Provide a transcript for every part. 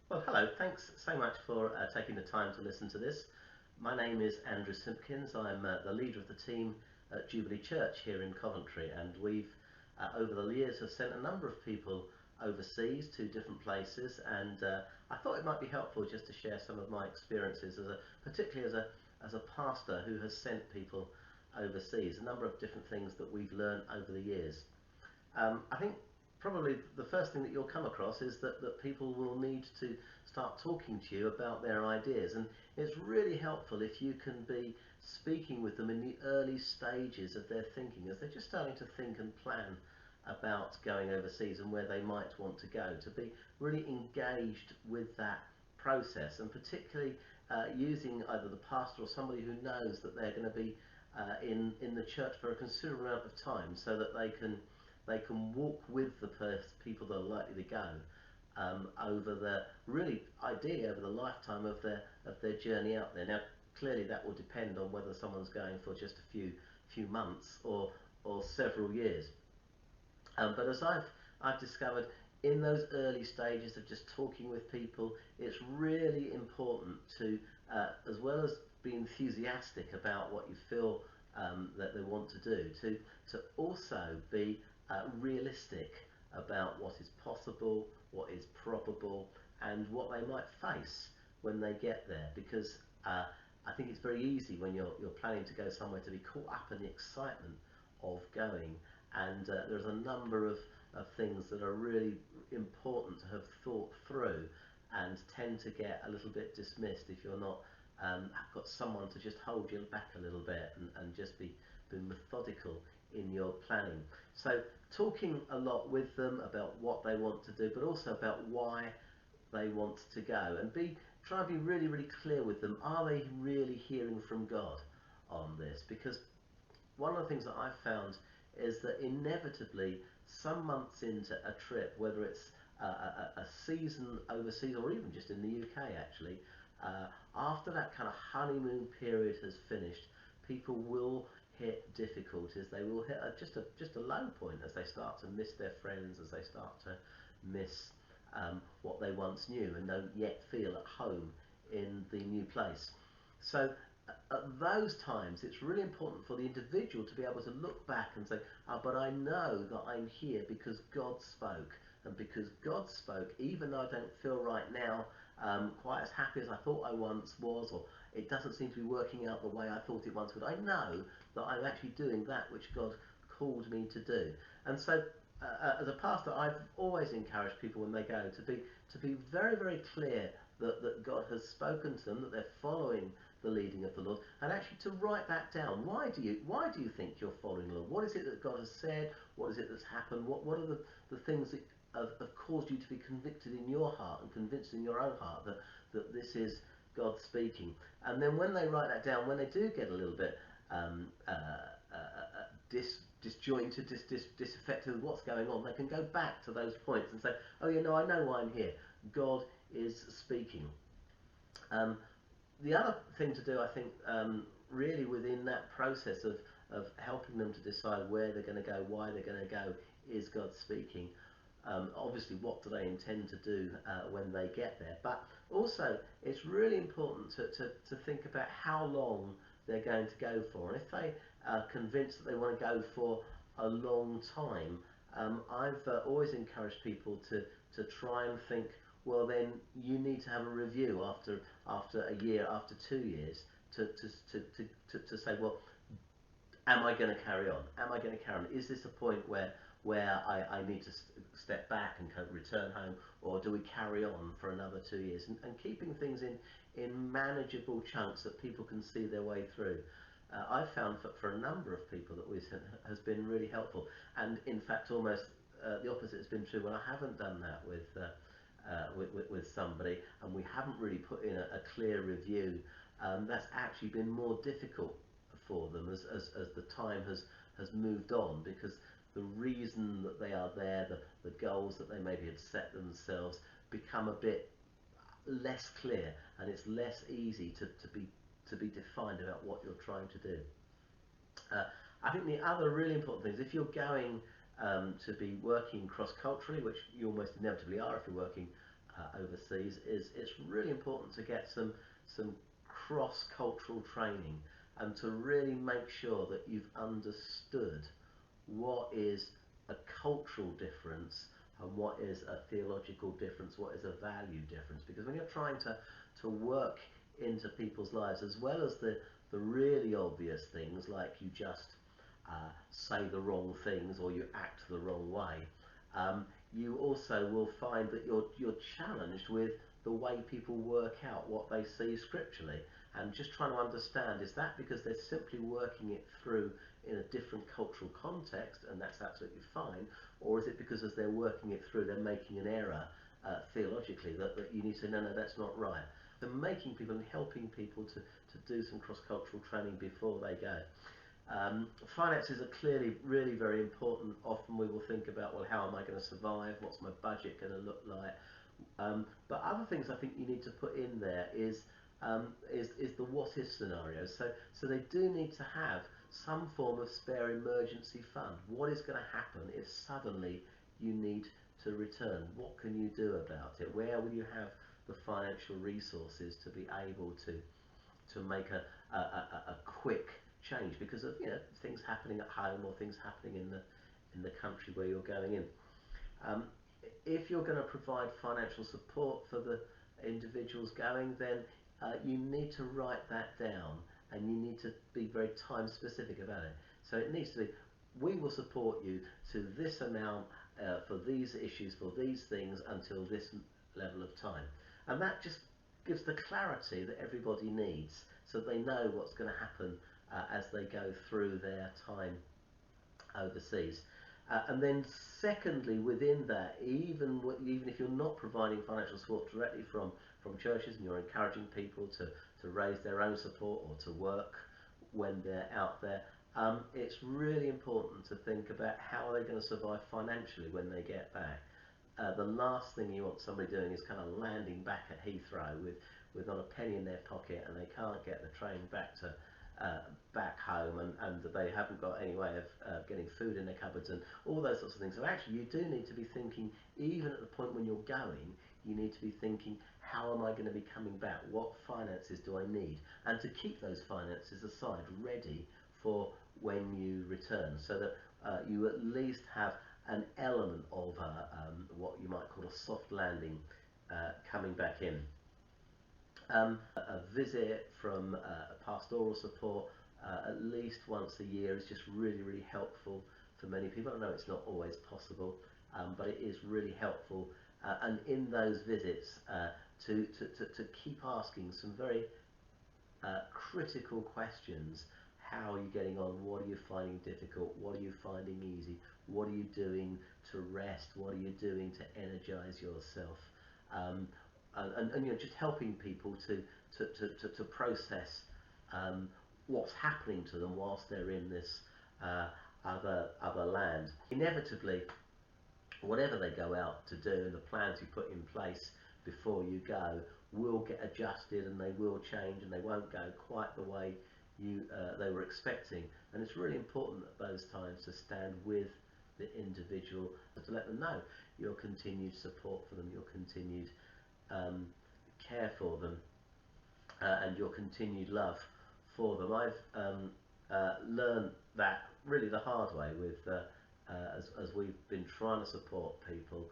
Well, hello. Thanks so much for taking the time to listen to this. My name is Andrew Simpkins. I'm the leader of the team at Jubilee Church here in Coventry, and we've, over the years, have sent a number of people overseas to different places. And I thought it might be helpful just to share some of my experiences, particularly as a pastor who has sent people overseas. A number of different things that we've learned over the years. I think probably the first thing that you'll come across is that people will need to start talking to you about their ideas, and it's really helpful if you can be speaking with them in the early stages of their thinking as they're just starting to think and plan about going overseas and where they might want to go, to be really engaged with that process, and particularly using either the pastor or somebody who knows that they're going to be in the church for a considerable amount of time, so that they can walk with the people that are likely to go over the really ideally over the lifetime of their journey out there. Now, clearly that will depend on whether someone's going for just a few months or several years. But as I've discovered in those early stages of just talking with people, it's really important to, as well as be enthusiastic about what you feel that they want to do, to also be realistic about what is possible, what is probable, and what they might face when they get there. Because I think it's very easy when you're planning to go somewhere to be caught up in the excitement of going, and there's a number of things that are really important to have thought through and tend to get a little bit dismissed if you're not got someone to just hold you back a little bit and just be methodical in your planning. So talking a lot with them about what they want to do, but also about why they want to go, and try and be really clear with them. Are they really hearing from God on this? Because one of the things that I've found is that inevitably, some months into a trip, whether it's a season overseas or even just in the UK actually, after that kind of honeymoon period has finished, people will hit difficulties. They will hit just a low point as they start to miss their friends, as they start to miss what they once knew and don't yet feel at home in the new place. So at those times, it's really important for the individual to be able to look back and say, but I know that I'm here because God spoke. And because God spoke, even though I don't feel right now quite as happy as I thought I once was, or it doesn't seem to be working out the way I thought it once would, I know that I'm actually doing that which God called me to do. And so, as a pastor, I've always encouraged people when they go to be very clear that God has spoken to them, that they're following the leading of the Lord, and actually to write that down. Why do you think you're following the Lord? What is it that God has said? What is it that's happened? What are the things that have caused you to be convicted in your heart and convinced in your own heart that this is God speaking? And then when they write that down, when they do get a little bit um, uh, disjointed, disaffected with what's going on, they can go back to those points and say, oh, I know why I'm here. God is speaking. Um, the other thing to do, I think, really within that process of helping them to decide where they're going to go, why they're going to go, is God speaking. Obviously, what do they intend to do when they get there? But also, it's really important to think about how long they're going to go for. And if they are convinced that they want to go for a long time, I've always encouraged people to try and think, well, then you need to have a review after a year, after 2 years, to say, well, am I going to carry on? Am I going to carry on? Is this a point where I need to step back and kind of return home, or do we carry on for another 2 years? And keeping things in manageable chunks that people can see their way through. I've found for a number of people that we've sent has been really helpful, and in fact almost the opposite has been true when I haven't done that with somebody and we haven't really put in a clear review. That's actually been more difficult for them as the time has moved on, because the reason that they are there, the goals that they maybe had set themselves, become a bit less clear, and it's less easy to be defined about what you're trying to do. Uh, I think the other really important thing is, if you're going to be working cross-culturally, which you almost inevitably are if you're working overseas is it's really important to get some cross-cultural training and to really make sure that you've understood what is a cultural difference and what is a theological difference, what is a value difference. Because when you're trying to work into people's lives, as well as the really obvious things like you just say the wrong things or you act the wrong way, you also will find that you're challenged with the way people work out what they see scripturally, and just trying to understand, is that because they're simply working it through in a different cultural context, and that's absolutely fine, or is it because as they're working it through they're making an error theologically that you need to say no, that's not right. So making people and helping people to do some cross-cultural training before they go. Finances are clearly really very important. Often we will think about, well, how am I going to survive? What's my budget going to look like? But other things I think you need to put in there is the what if scenario. So they do need to have some form of spare emergency fund. What is going to happen if suddenly you need to return? What can you do about it? Where will you have the financial resources to be able to make a quick change because of things happening at home or things happening in the country where you're going in? Um, if you're going to provide financial support for the individuals going, then you need to write that down and you need to be very time specific about it. So it needs to be, we will support you to this amount for these issues, for these things until this level of time. And that just gives the clarity that everybody needs so they know what's going to happen as they go through their time overseas. And then secondly, within that, even if you're not providing financial support directly from churches and you're encouraging people to raise their own support or to work when they're out there, it's really important to think about how are they going to survive financially when they get back. The last thing you want somebody doing is kind of landing back at Heathrow with not a penny in their pocket, and they can't get the train back home, and they haven't got any way of getting food in their cupboards and all those sorts of things. So actually you do need to be thinking, even at the point when you're going, you need to be thinking, how am I going to be coming back? What finances do I need? And to keep those finances aside, ready for when you return, so that you at least have an element of what you might call a soft landing coming back in. A visit from pastoral support at least once a year is just really helpful for many people. I know it's not always possible, but it is really helpful. And in those visits, to keep asking some very critical questions. How are you getting on? What are you finding difficult? What are you finding easy? What are you doing to rest? What are you doing to energize yourself? And just helping people to process what's happening to them whilst they're in this other land. Inevitably, whatever they go out to do and the plans you put in place before you go will get adjusted, and they will change, and they won't go quite the way they were expecting. And it's really important at those times to stand with the individual, to let them know your continued support for them, your continued care for them, and your continued love for them. I've learned that really the hard way with as we've been trying to support people.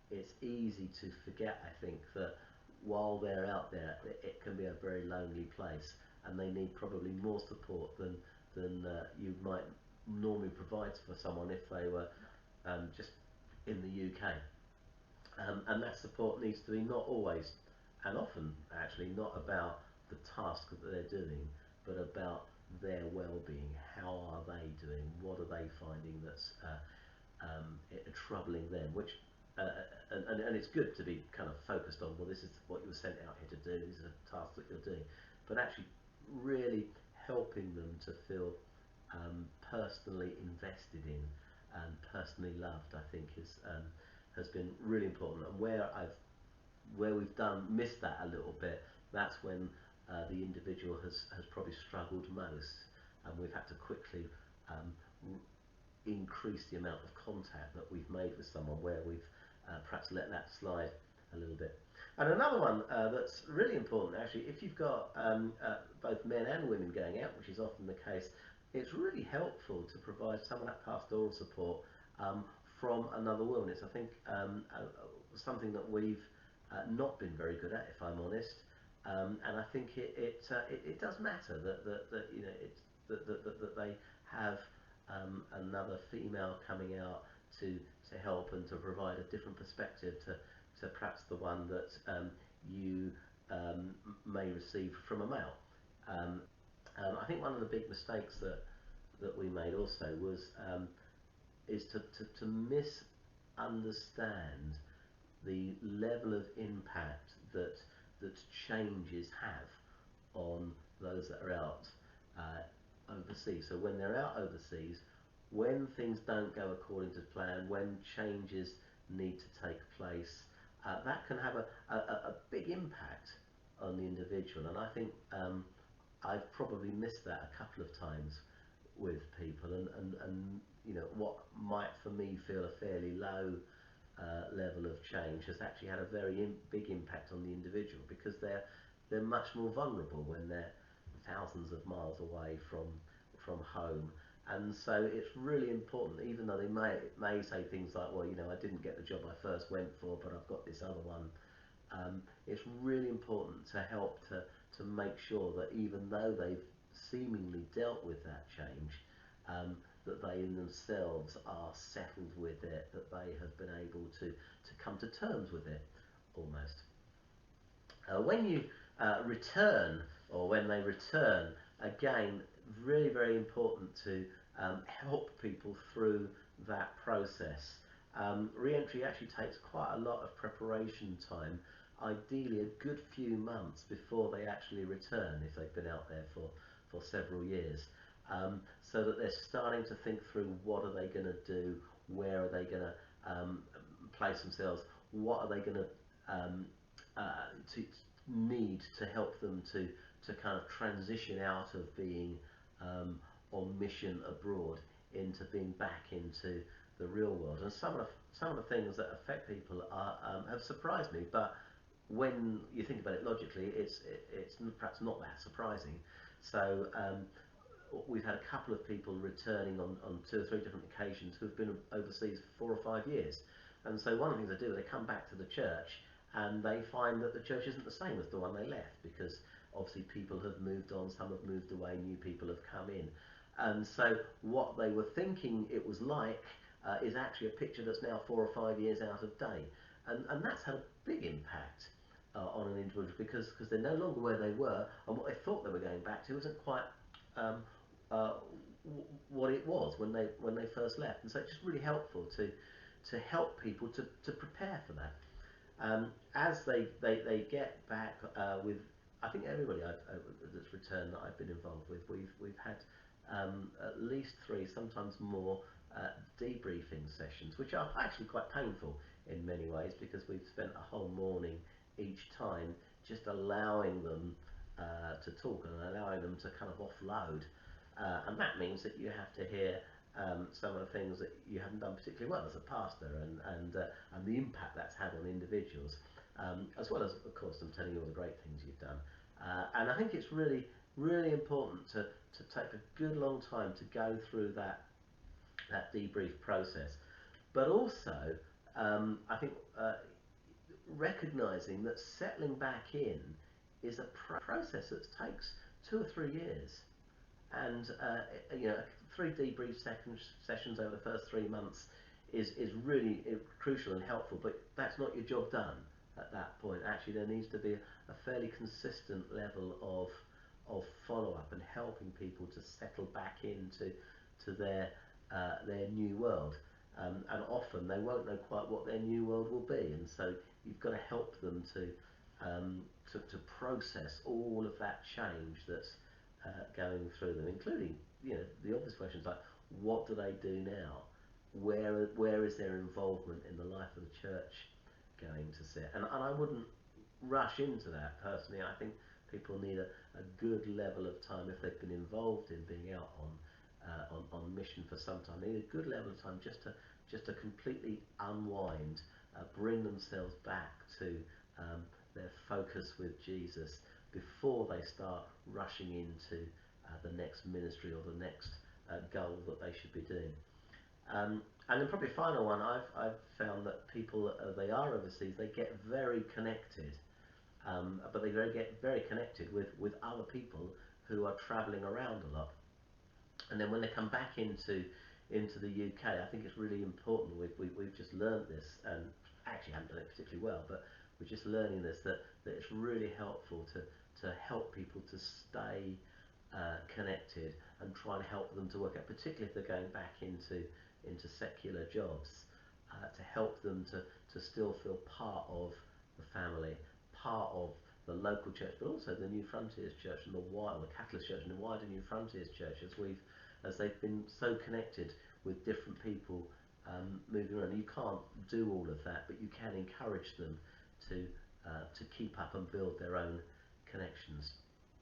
It's easy to forget, I think, that while they're out there, it can be a very lonely place, and they need probably more support than you might normally provide for someone if they were just in the UK. And that support needs to be not always, and often actually, not about the task that they're doing, but about their well-being. How are they doing? What are they finding that's troubling them? And it's good to be kind of focused on, well, this is what you were sent out here to do, these are the tasks that you're doing, but actually really helping them to feel personally invested in and personally loved, I think has been really important. And where we've missed that a little bit, that's when the individual has probably struggled most, and we've had to quickly increase the amount of contact that we've made with someone where we've perhaps let that slide a little bit. And another one that's really important, actually, if you've got both men and women going out, which is often the case, it's really helpful to provide some of that pastoral support um, from another woman. It's, I think, something that we've not been very good at, if I'm honest. And I think it does matter that you know that they have another female coming out to help and to provide a different perspective to perhaps the one that you may receive from a male. Um, I think one of the big mistakes that we made also was is to misunderstand the level of impact that changes have on those that are out overseas. So when they're out overseas, when things don't go according to plan, when changes need to take place, that can have a big impact on the individual. And I think I've probably missed that a couple of times with people, and you know what might for me feel a fairly low level of change has actually had a very big impact on the individual, because they're much more vulnerable when they're thousands of miles away from home. And so it's really important, even though they may say things like, well, you know, I didn't get the job I first went for, but I've got this other one. It's really important to help to make sure that even though they've seemingly dealt with that change, that they in themselves are settled with it, that they have been able to come to terms with it almost. When you return, or when they return, again, really, very important to help people through that process. Re-entry actually takes quite a lot of preparation time, ideally a good few months before they actually return, if they've been out there for several years. So that they're starting to think through what are they going to do, where are they going to place themselves, what are they going to need to help them to kind of transition out of being on mission abroad into being back into the real world. And some of the things that affect people are, have surprised me, but when you think about it logically, it's perhaps not that surprising. So we've had a couple of people returning on 2 or 3 different occasions who've been overseas for 4 or 5 years. And so one of the things they do, they come back to the church and they find that the church isn't the same as the one they left, because obviously people have moved on, some have moved away, new people have come in. And so what they were thinking it was like is actually a picture that's now 4 or 5 years out of date. And that's had a big impact on an individual, because they're no longer where they were, and what they thought they were going back to isn't quite um, uh, what it was when they first left. And so it's just really helpful to help people to prepare for that. As they get back with, I think everybody that's returned that I've been involved with, we've had at least 3, sometimes more, debriefing sessions, which are actually quite painful in many ways, because we've spent a whole morning each time just allowing them to talk and allowing them to kind of offload, and that means that you have to hear some of the things that you haven't done particularly well as a pastor, and the impact that's had on individuals, as well as, of course, them telling you all the great things you've done. And I think it's really, really important to take a good long time to go through that debrief process. But also, I think recognising that settling back in is a process that takes 2 or 3 years. And you know, 3 debrief sessions over the first 3 months is really crucial and helpful, but that's not your job done at that point. Actually, there needs to be a fairly consistent level of follow-up and helping people to settle back into their new world. And often they won't know quite what their new world will be, and so you've got to help them to process all of that change that's going through them, including, you know, the obvious questions like, what do they do now? Where is their involvement in the life of the church going to sit? And I wouldn't rush into that personally. I think people need a good level of time, if they've been involved in being out on mission for some time. They need a good level of time just to completely unwind, bring themselves back to their focus with Jesus before they start rushing into the next ministry or the next goal that they should be doing. And then probably final one, I've found that people, they are overseas, they get very connected, but they get very connected with other people who are travelling around a lot. And then when they come back into the UK, I think it's really important. We've just learned this, and actually haven't done it particularly well, but we're just learning this, that it's really helpful to help people to stay connected and try and help them to work out, particularly if they're going back into secular jobs, to help them to still feel part of the family, part of the local church, but also the New Frontiers Church and the Catalyst Church and the wider New Frontiers Church, as they've been so connected with different people moving around. You can't do all of that, but you can encourage them to keep up and build their own connections.